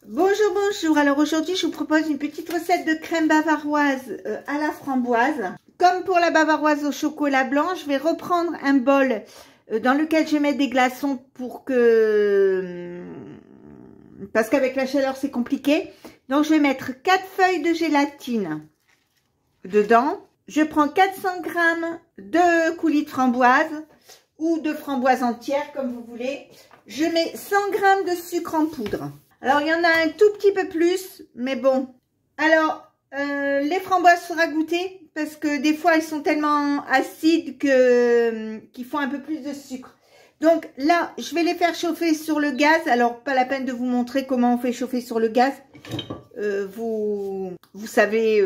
Bonjour, bonjour. Alors aujourd'hui, je vous propose une petite recette de crème bavaroise à la framboise. Comme pour la bavaroise au chocolat blanc, je vais reprendre un bol dans lequel je vais mettre des glaçons pour que... parce qu'avec la chaleur, c'est compliqué. Donc, je vais mettre 4 feuilles de gélatine dedans. Je prends 400 g de coulis de framboise ou de framboise entière, comme vous voulez. Je mets 100 g de sucre en poudre. Alors, il y en a un tout petit peu plus, mais bon. Alors, les framboises sera goûter parce que des fois, elles sont tellement acides qu'ils font un peu plus de sucre. Donc là, je vais les faire chauffer sur le gaz. Alors, pas la peine de vous montrer comment on fait chauffer sur le gaz. Vous savez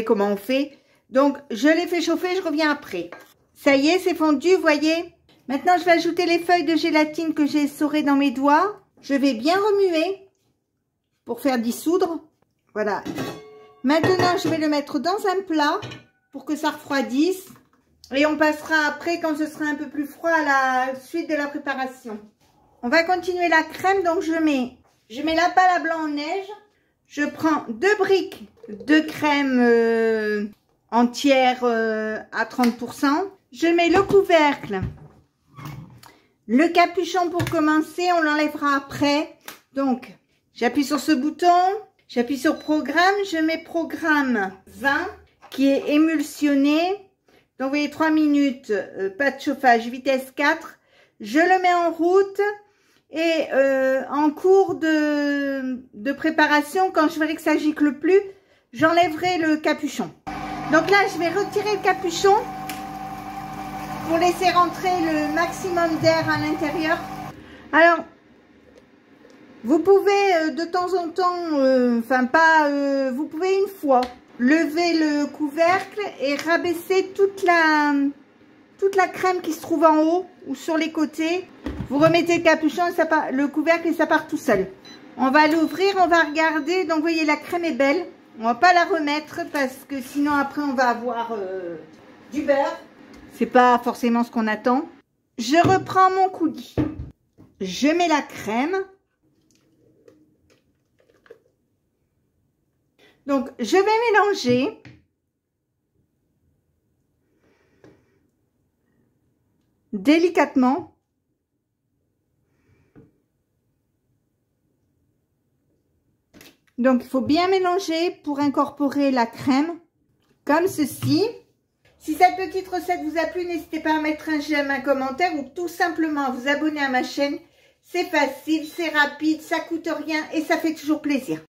comment on fait. Donc, je les fais chauffer, je reviens après. Ça y est, c'est fondu, vous voyez. Maintenant, je vais ajouter les feuilles de gélatine que j'ai essorées dans mes doigts. Je vais bien remuer pour faire dissoudre. Voilà. Maintenant, je vais le mettre dans un plat pour que ça refroidisse. Et on passera après, quand ce sera un peu plus froid, à la suite de la préparation. On va continuer la crème. Donc, je mets la pâte à blanc en neige. Je prends 2 briques de crème entière à 30%. Je mets le couvercle. Le capuchon pour commencer, on l'enlèvera après. Donc, j'appuie sur ce bouton, j'appuie sur programme, je mets programme 20 qui est émulsionné. Donc, vous voyez, 3 minutes, pas de chauffage, vitesse 4. Je le mets en route et en cours de préparation, quand je verrai que ça gicle plus, j'enlèverai le capuchon. Donc là, je vais retirer le capuchon pour laisser rentrer le maximum d'air à l'intérieur. Alors, vous pouvez de temps en temps, vous pouvez une fois lever le couvercle et rabaisser toute la crème qui se trouve en haut ou sur les côtés. Vous remettez le capuchon, et le couvercle et ça part tout seul. On va l'ouvrir, on va regarder. Donc, vous voyez, la crème est belle. On va pas la remettre parce que sinon après on va avoir du beurre. C'est pas forcément ce qu'on attend. Je reprends mon coulis. Je mets la crème. Donc, je vais mélanger. Délicatement. Donc, il faut bien mélanger pour incorporer la crème. Comme ceci. Si cette petite recette vous a plu, n'hésitez pas à mettre un j'aime, un commentaire ou tout simplement à vous abonner à ma chaîne. C'est facile, c'est rapide, ça coûte rien et ça fait toujours plaisir.